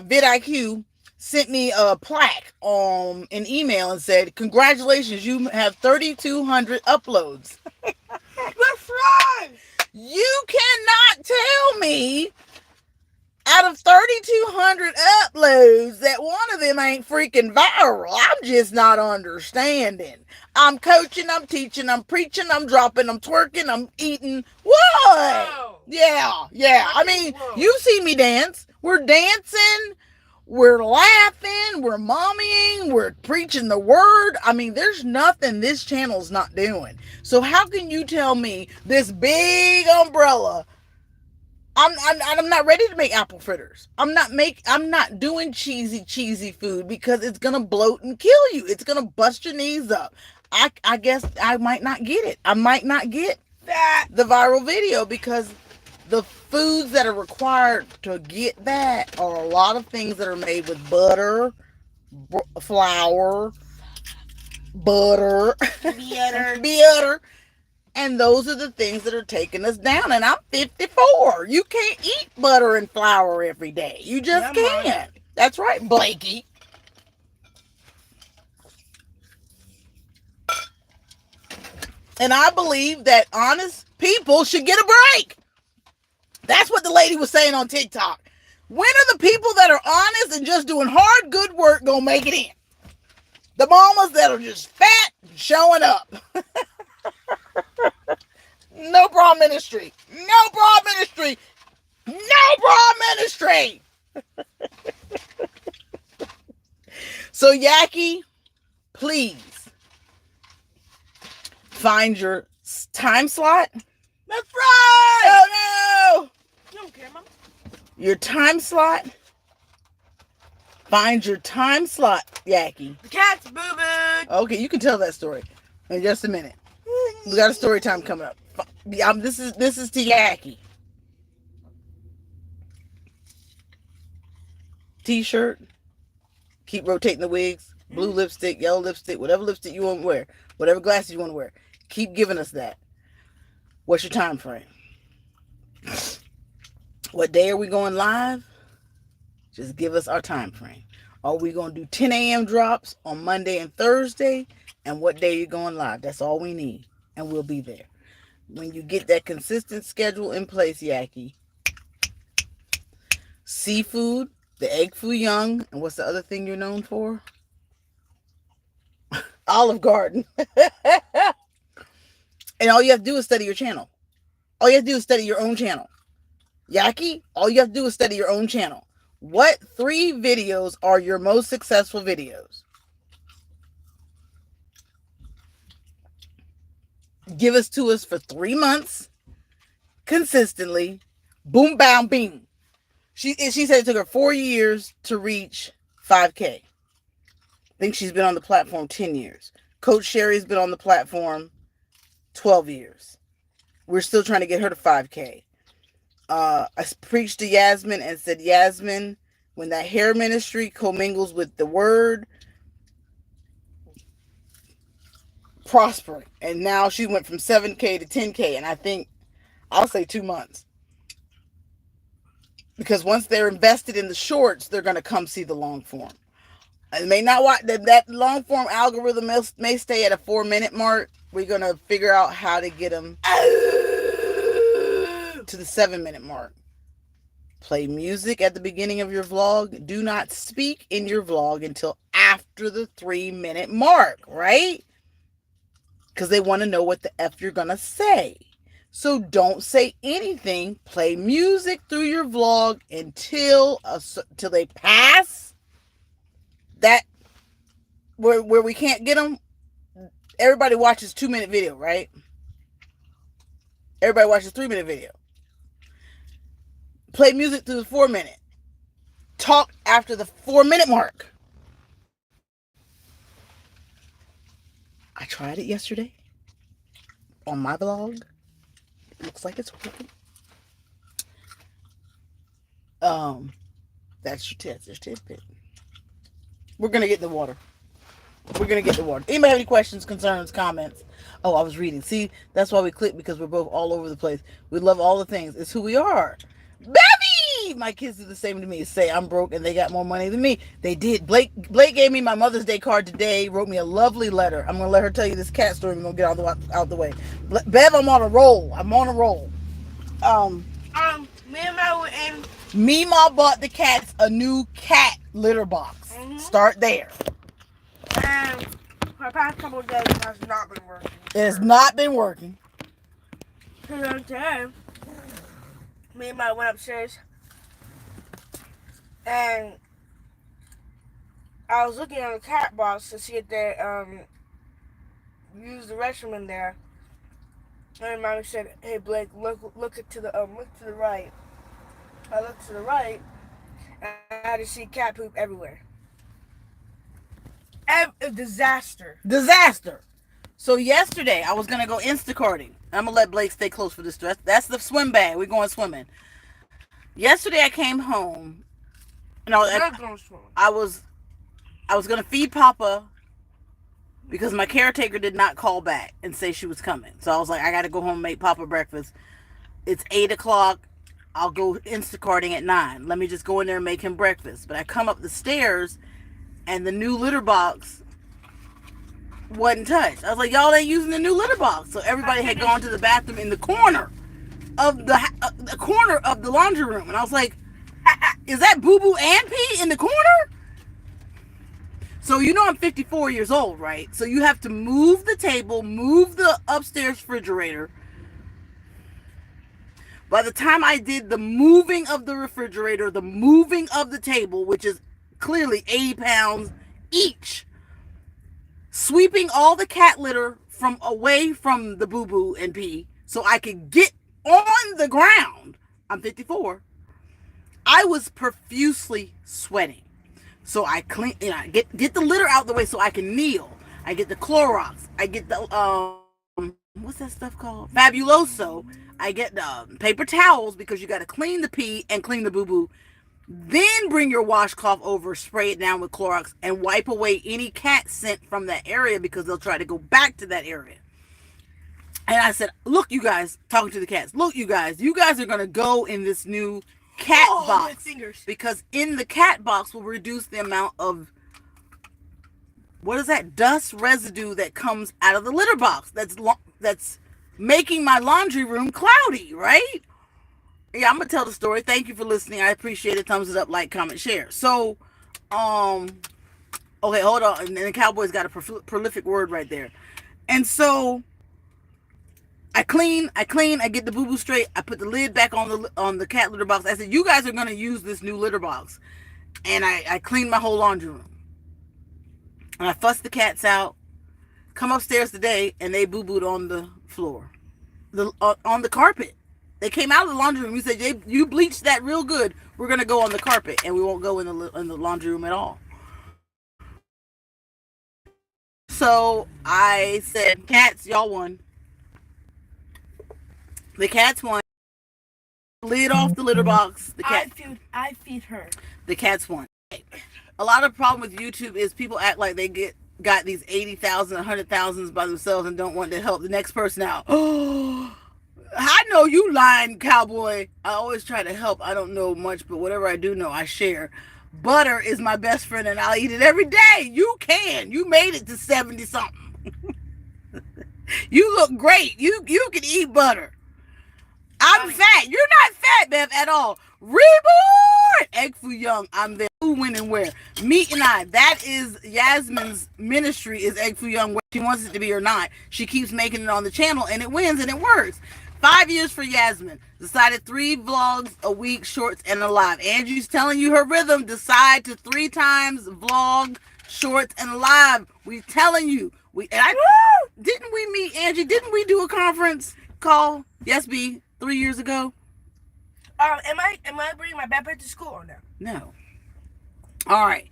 vidIQ sent me a plaque on an email and said, congratulations, you have 3,200 uploads. That's right. You cannot tell me out of 3,200 uploads that one of them ain't freaking viral. I'm just not understanding. I'm coaching, I'm teaching, I'm preaching, I'm dropping, I'm twerking, I'm eating. What? Whoa. Yeah. I mean, you see me dance. We're dancing. We're laughing, we're mommying, we're preaching the word. I mean, there's nothing this channel's not doing. So how can you tell me this big umbrella? I'm not ready to make apple fritters. I'm not doing cheesy food because it's gonna bloat and kill you. It's gonna bust your knees up. I guess I might not get it. I might not get that the viral video because the foods that are required to get that are a lot of things that are made with butter, flour, butter, butter. And those are the things that are taking us down. And I'm 54. You can't eat butter and flour every day. You just can't. That's right, Blakey. And I believe that honest people should get a break. That's what the lady was saying on TikTok. When are the people that are honest and just doing hard, good work gonna make it in? The mamas that are just fat showing up. No bra ministry. No bra ministry. No bra ministry. So, Yaki, please find your time slot. That's right. Oh, no. You don't care, Mom. Your time slot. Find your time slot, Yaki. The cat's boo-booed. Okay, you can tell that story in just a minute. We got a story time coming up. This is to Yaki. T-shirt. Keep rotating the wigs. Blue lipstick, yellow lipstick, whatever lipstick you want to wear, whatever glasses you want to wear. Keep giving us that. What's your time frame? What day are we going live? Just give us our time frame. Are we going to do 10 a.m. drops on Monday and Thursday? And what day you're going live? That's all we need. And we'll be there. When you get that consistent schedule in place, Yaki. Seafood, the egg foo young, and what's the other thing you're known for? Olive Garden. And all you have to do is study your channel. All you have to do is study your own channel. Yaki, all you have to do is study your own channel. What 3 videos are your most successful videos? Give us to us for 3 months, consistently. Boom, bam, bing. She said it took her 4 years to reach 5K. I think she's been on the platform 10 years. Coach Sherry's been on the platform 12 years. We're still trying to get her to 5K. I preached to Yasmin and said, Yasmin, when that hair ministry commingles with the word, prospering. And now she went from 7K to 10K. And I think, I'll say 2 months. Because once they're invested in the shorts, they're going to come see the long form. It may not watch that long form algorithm may stay at a 4-minute mark. We're going to figure out how to get them to the 7-minute mark. Play music at the beginning of your vlog. Do not speak in your vlog until after the 3-minute mark, right? Because they want to know what the F you're going to say. So don't say anything. Play music through your vlog until they pass that where we can't get them. Everybody watches 2-minute video, right? Everybody watches 3-minute video. Play music through the 4-minute. Talk after the 4-minute mark. I tried it yesterday on my vlog. Looks like it's working. That's your tidbit. We're gonna get the water. Anybody have any questions, concerns, comments? Oh, I was reading. See, that's why we click, because we're both all over the place. We love all the things. It's who we are. Baby! My kids do the same to me. Say I'm broke and they got more money than me. They did. Blake gave me my Mother's Day card today. Wrote me a lovely letter. I'm gonna let her tell you this cat story. We're gonna get out the way. Bev, I'm on a roll. Me and my and Mima bought the cats a new cat litter box. Mm-hmm. Start there. And for the past couple of days, it has not been working. It has not been working. So today, me and my went upstairs, and I was looking on the cat box to see if they use the restroom in there. And mommy said, "Hey Blake, look to the right." I looked to the right, and I had to see cat poop everywhere. A disaster. Disaster. So yesterday I was gonna go Instacarting. I'm gonna let Blake stay close for this dress. That's the swim bag. We're going swimming. Yesterday I came home. No, I was gonna feed Papa because my caretaker did not call back and say she was coming. So I was like, I gotta go home and make Papa breakfast. It's 8:00. I'll go Instacarting at 9. Let me just go in there and make him breakfast. But I come up the stairs and the new litter box wasn't touched. I was like, y'all ain't using the new litter box. So everybody had gone to the bathroom in the corner of the laundry room. And I was like, is that boo-boo and pee in the corner? So you know I'm 54 years old, right? So you have to move the table, move the upstairs refrigerator. By the time I did the moving of the refrigerator, the moving of the table, which is clearly 80 pounds each, sweeping all the cat litter from away from the boo-boo and pee so I could get on the ground. I'm 54. I was profusely sweating. So I clean, get the litter out the way so I can kneel. I get the Clorox. I get the what's that stuff called? Fabuloso. I get the paper towels because you got to clean the pee and clean the boo-boo. Then bring your washcloth over, spray it down with Clorox, and wipe away any cat scent from that area because they'll try to go back to that area. And I said, look, you guys, talking to the cats, look, you guys are going to go in this new cat box because in the cat box will reduce the amount of what is that dust residue that comes out of the litter box that's making my laundry room cloudy, right? Yeah, I'm gonna tell the story. Thank you for listening. I appreciate it. Thumbs it up, like, comment, share. So okay, hold on. And the Cowboy's got a prolific word right there. And so I clean, I get the boo-boo straight. I put the lid back on the cat litter box. I said, you guys are going to use this new litter box. And I cleaned my whole laundry room. And I fussed the cats out. Come upstairs today, and they boo-booed on the floor. On the carpet. They came out of the laundry room. You said, you bleached that real good. We're going to go on the carpet, and we won't go in the laundry room at all. So I said, cats, y'all won. The cats won. Lid off the litter box. The cat. I feed her. The cats won. A lot of problem with YouTube is people act like they got these 80,000, 100,000s by themselves and don't want to help the next person out. Oh, I know you lying, Cowboy. I always try to help. I don't know much, but whatever I do know, I share. Butter is my best friend, and I'll eat it every day. You can. You made it to 70 something. You look great. You can eat butter. I'm fat. You're not fat, Bev, at all. Reborn! Egg Foo Young. I'm there. Who, when, and where? Meet and I. That is Yasmin's ministry is Egg Foo Young, whether she wants it to be or not. She keeps making it on the channel, and it wins, and it works. 5 years for Yasmin. Decided 3 vlogs a week, shorts, and a live. Angie's telling you her rhythm. Decide to 3 times vlog, shorts, and live. We telling you. Didn't we meet Angie? Didn't we do a conference call? Yes, B. 3 years ago. Am I bringing my backpack to school or no? No. All right.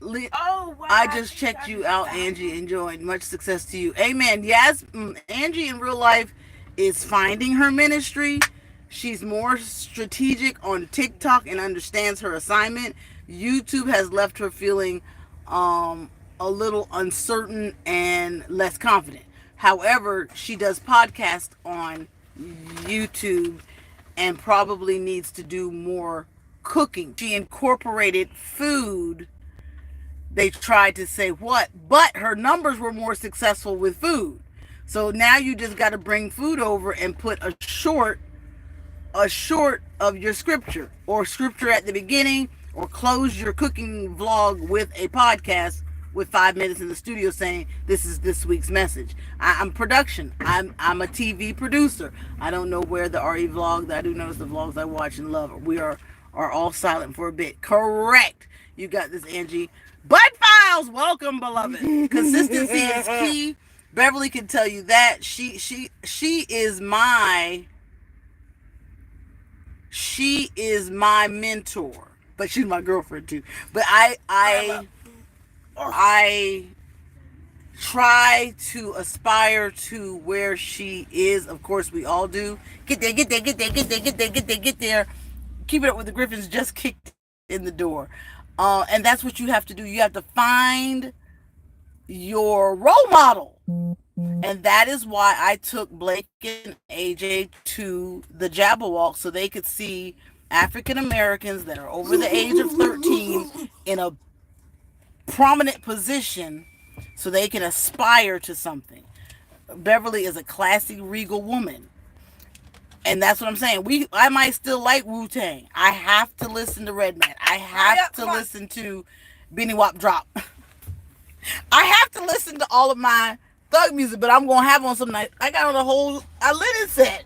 Wow. I just checked you out, Angie. Enjoyed. Much success to you. Amen. Yes, Angie in real life is finding her ministry. She's more strategic on TikTok and understands her assignment. YouTube has left her feeling a little uncertain and less confident. However, she does podcasts on YouTube and probably needs to do more cooking. She incorporated food. They tried to say what, but her numbers were more successful with food. So now you just got to bring food over and put a short of your scripture, or scripture at the beginning, or close your cooking vlog with a podcast with 5 minutes in the studio saying this is this week's message. I'm production. I'm a TV producer. I don't know where the RE vlog that I do notice the vlogs I watch and love. We are all silent for a bit. Correct. You got this, Angie. But fine. house. Welcome, beloved. Consistency is key. Beverly can tell you that. She is my mentor, but she's my girlfriend too. But I try to aspire to where she is. Of course, we all do. Get there. Keep It Up with the Griffins just kicked in the door. And that's what you have to do. You have to find your role model. And that is why I took Blake and AJ to the Jabberwock so they could see African Americans that are over the age of 13 in a prominent position so they can aspire to something. Beverly is a classy, regal woman. And that's what I'm saying. I might still like Wu-Tang. I have to listen to Redman. I have to listen to Benny Wop Drop. I have to listen to all of my thug music, but I'm going to have on some night. I got on a whole linen set.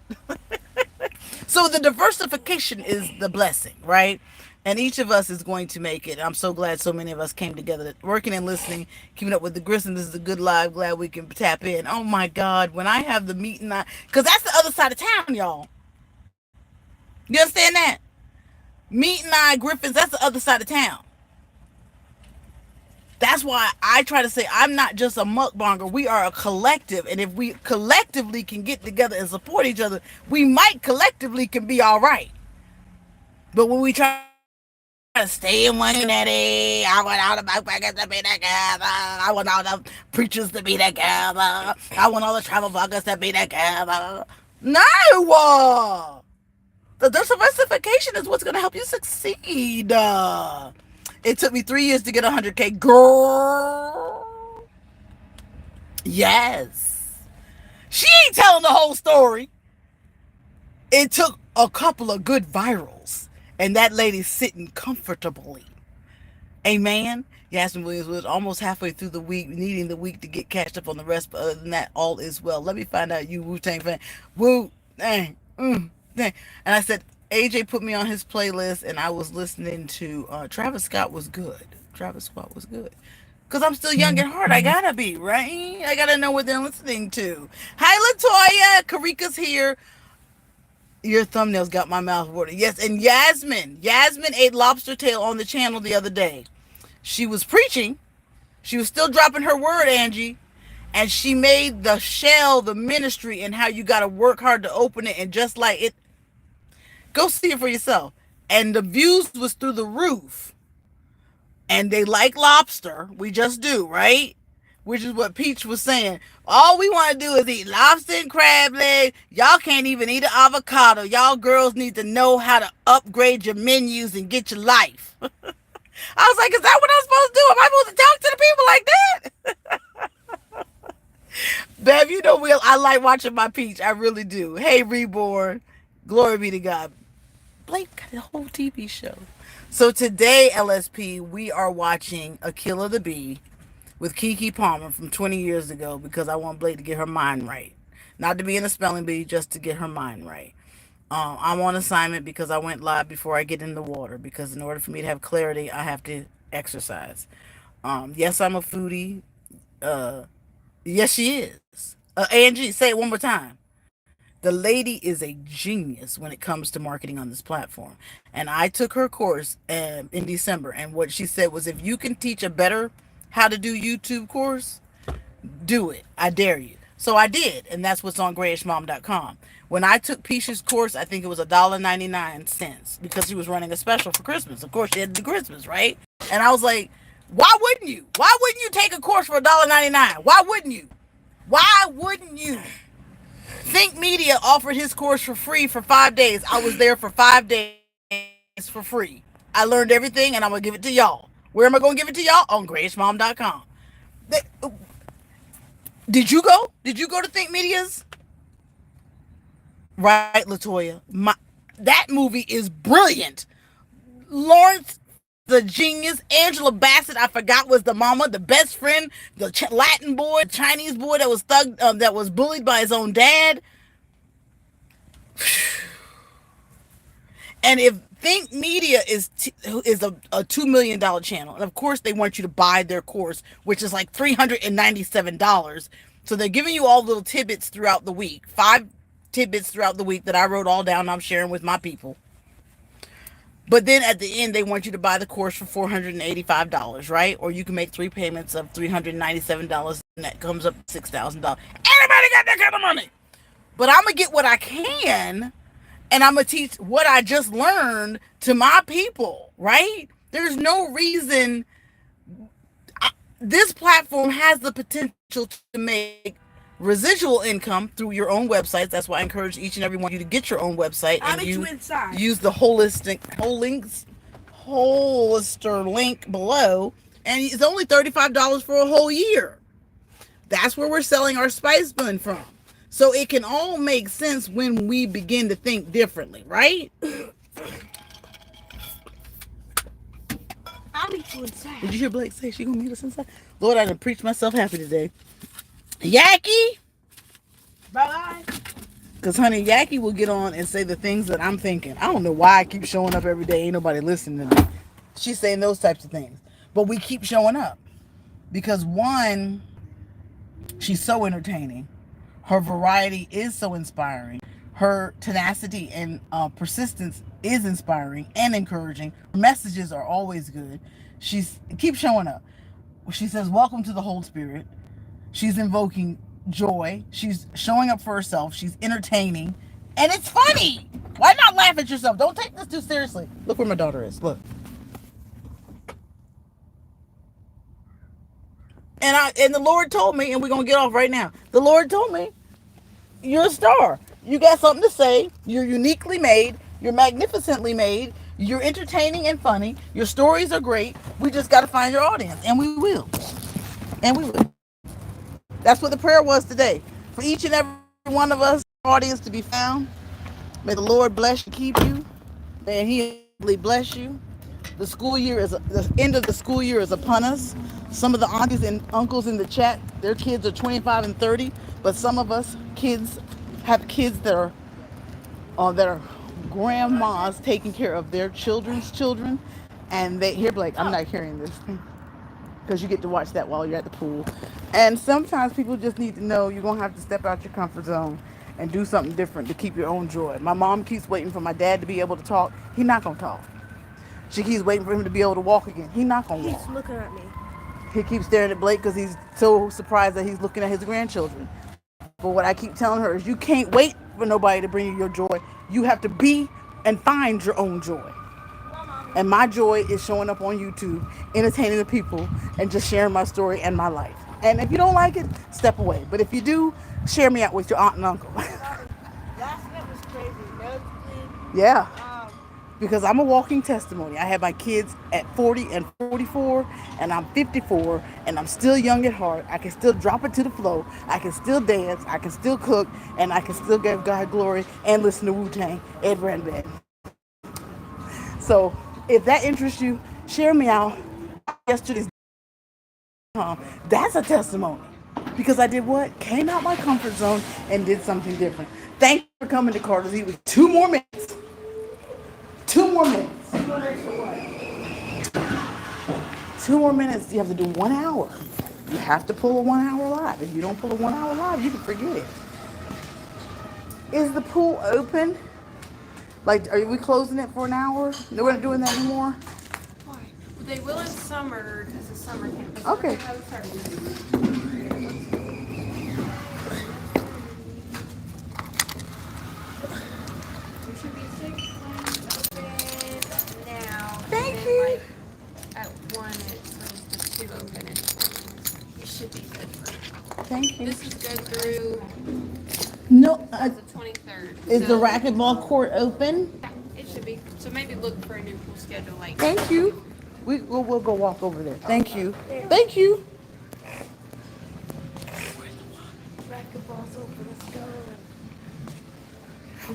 So the diversification is the blessing, right? And each of us is going to make it. I'm so glad so many of us came together, working and listening, keeping up with the Grissom. This is a good live. Glad we can tap in. Oh my God, when I have the meeting, because that's the other side of town, y'all. You understand that? Meat and I, Griffins, that's the other side of town. That's why I try to say I'm not just a mukbanger. We are a collective. And if we collectively can get together and support each other, we might collectively can be all right. But when we try to stay in one unity, I want all the mukbangers to be together. I want all the preachers to be together. I want all the travel vloggers to be together. No! The diversification is what's going to help you succeed. It took me 3 years to get 100K. Girl. Yes. She ain't telling the whole story. It took a couple of good virals. And that lady's sitting comfortably. Amen. Yasmin Williams was almost halfway through the week, needing the week to get catched up on the rest. But other than that, all is well. Let me find out you Wu-Tang fan. Wu-Tang. Dang. And I said, AJ put me on his playlist, and I was listening to Travis Scott was good. Travis Scott was good. Because I'm still young at heart. I gotta be, right? I gotta know what they're listening to. Hi, Latoya. Karika's here. Your thumbnails got my mouth watering. Yes, and Yasmin. Yasmin ate lobster tail on the channel the other day. She was preaching. She was still dropping her word, Angie. And she made the shell, the ministry, and how you got to work hard to open it. And just like it, go see it for yourself. And the views was through the roof. And they like lobster. We just do, right? Which is what Peach was saying. All we want to do is eat lobster and crab leg. Y'all can't even eat an avocado. Y'all girls need to know how to upgrade your menus and get your life. I was like, is that what I'm supposed to do? Am I supposed to talk to the people like that? Bev, you know, I like watching my Peach. I really do. Hey, Reborn. Glory be to God. Blake got a whole TV show. So today, LSP, we are watching A Kill of the Bee with Keke Palmer from 20 years ago because I want Blake to get her mind right. Not to be in a spelling bee, just to get her mind right. I'm on assignment because I went live before I get in the water because in order for me to have clarity, I have to exercise. Yes, I'm a foodie. Yes, she is. Angie, say it one more time. The lady is a genius when it comes to marketing on this platform. And I took her course in December. And what she said was, if you can teach a better how to do YouTube course, do it. I dare you. So I did. And that's what's on grayishmom.com. When I took Peach's course, I think it was $1.99 because she was running a special for Christmas. Of course, she had to do Christmas, right? And I was like, why wouldn't you? Why wouldn't you take a course for $1.99? Why wouldn't you? Why wouldn't you? Think Media offered his course for free for 5 days. I was there for 5 days for free. I learned everything, and I'm going to give it to y'all. Where am I going to give it to y'all? On grayishmom.com. Did you go? Did you go to Think Media's? Right, Latoya. That movie is brilliant. Lawrence, the genius. Angela Bassett, I forgot, was the mama, the best friend, the Latin boy, the Chinese boy that was that was bullied by his own dad. And if Think Media is a $2 million channel, and of course they want you to buy their course, which is like $397. So they're giving you all little tidbits throughout the week, 5 tidbits throughout the week that I wrote all down. I'm sharing with my people. But then at the end, they want you to buy the course for $485, right? Or you can make 3 payments of $397, and that comes up to $6,000. Anybody got that kind of money? But I'm gonna get what I can, and I'm gonna teach what I just learned to my people, right? There's no reason. This platform has the potential to make residual income through your own websites. That's why I encourage each and every one of you to get your own website and use the Hollister link below, and it's only $35 for a whole year. That's where we're selling our spice blend from. So it can all make sense when we begin to think differently, right? I'll meet you inside. Did you hear Blake say she gonna meet us inside? Lord, I done preached myself happy today. Yaki! Bye-bye. Because, honey, Yaki will get on and say the things that I'm thinking. I don't know why I keep showing up every day. Ain't nobody listening to me. She's saying those types of things. But we keep showing up. Because, one, she's so entertaining. Her variety is so inspiring. Her tenacity and persistence is inspiring and encouraging. Her messages are always good. She keeps showing up. She says, welcome to the Holy Spirit. She's invoking joy. She's showing up for herself. She's entertaining. And it's funny. Why not laugh at yourself? Don't take this too seriously. Look where my daughter is. Look. And the Lord told me, and we're going to get off right now. The Lord told me, you're a star. You got something to say. You're uniquely made. You're magnificently made. You're entertaining and funny. Your stories are great. We just got to find your audience. And we will. And we will. That's what the prayer was today. For each and every one of us, audience to be found. May the Lord bless you, keep you. May He bless you. The end of the school year is upon us. Some of the aunties and uncles in the chat, their kids are 25 and 30, but some of us kids have kids that are grandmas taking care of their children's children. And here, Blake, I'm not carrying this because you get to watch that while you're at the pool. And sometimes people just need to know you're going to have to step out your comfort zone and do something different to keep your own joy. My mom keeps waiting for my dad to be able to talk. He's not going to talk. She keeps waiting for him to be able to walk again. He's not going to walk. He's looking at me. He keeps staring at Blake because he's so surprised that he's looking at his grandchildren. But what I keep telling her is you can't wait for nobody to bring you your joy. You have to be and find your own joy. And my joy is showing up on YouTube, entertaining the people, and just sharing my story and my life. And if you don't like it, step away. But if you do, share me out with your aunt and uncle. Last night was crazy. Yeah. Because I'm a walking testimony. I have my kids at 40 and 44, and I'm 54, and I'm still young at heart. I can still drop it to the flow. I can still dance. I can still cook, and I can still give God glory and listen to Wu-Tang and Red. So if that interests you, share me out. Yesterday's that's a testimony. Because I did what? Came out my comfort zone and did something different. Thank you for coming to Carter's Eat with 2 more minutes. 2 more minutes. 2 more minutes. You have to do 1 hour. You have to pull a 1 hour live. If you don't pull a 1 hour live, you can forget it. Is the pool open? Like, are we closing it for an hour? No, we're not doing that anymore? Why? They will in summer because it's summer camp. Okay. Thank you. At 1, it's the 2 open and it should be good for. Thank you. This is good through No, the 23rd. is the So, racquetball court open? yeah, it should be. So maybe look for a new pool schedule like. Thank you. We'll go walk over there. Thank you. Thank you. Racquetball's open. Let's go.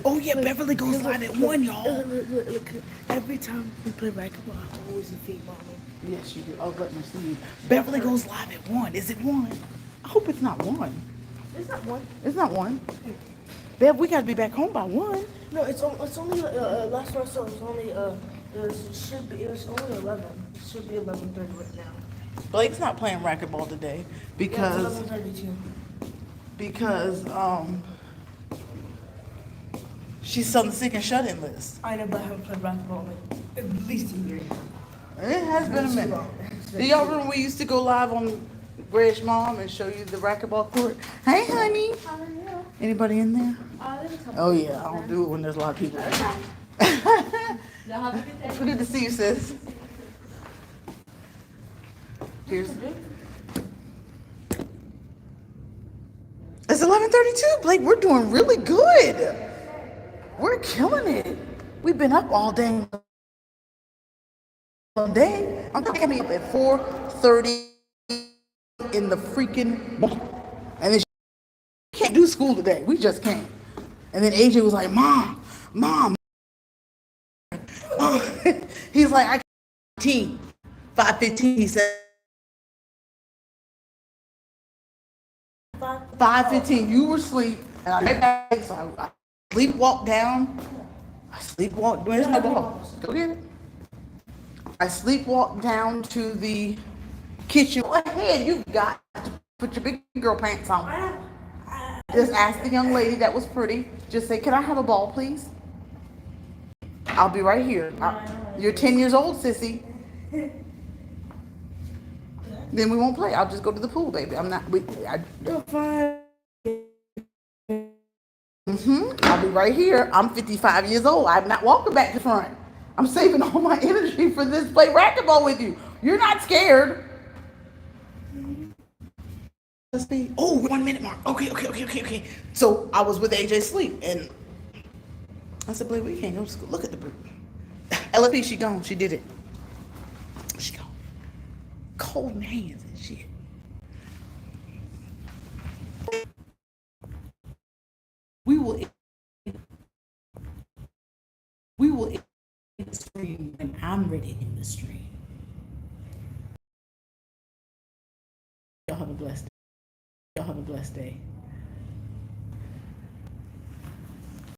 Oh yeah, Beverly goes live at 1, y'all. Look. Every time we play racquetball, I always defeat Mommy. Yes, you do. Oh, let me see. Beverly goes live at 1. Is it 1? I hope it's not 1. It's not 1. It's not 1. Bev, we gotta be back home by 1. No, it's only last one I saw. It was only it was only 11. It should be 11:30 right now. Blake's not playing racquetball today Yeah, because it's 11:32. because she's on the sick and shut-in list. I know, but I haven't played basketball in like at least a year. It has been a minute. Do y'all remember we used to go live on Greg's mom and show you the racquetball court? Hey, honey. How are you? Anybody in there? There's a couple Oh yeah, I don't do it when there's a lot of people. Y'all have a good day. It's good to see you, sis. Here's. It's 11:32, Blake. We're doing really good. We're killing it. We've been up all day. I'm taking me up at 4:30 in the freaking morning. And then she can't do school today. We just can't. And then AJ was like, Mom. He's like, I can't. 5:15, he said. 5:15, you were asleep. And I got back, so I sleepwalked down. Where's my ball? Go get it. I sleepwalked down to the kitchen. Go ahead, you got to put your big girl pants on. Just ask the young lady that was pretty. Just say, can I have a ball, please? I'll be right here. You're 10 years old, sissy. Then we won't play. I'll just go to the pool, baby. I'm not. You're fine. I'll be right here. I'm 55 years old. I'm not walking back to front. I'm saving all my energy for this play racquetball with you. You're not scared. Let's be. Oh, 1 minute mark. Okay. So I was with AJ sleep, and I said, Blake, we can't go to school. Look at the brute. LFP, she gone. She did it. She gone. Cold in hands and shit. We will end the stream when I'm ready in the stream. Y'all have a blessed day.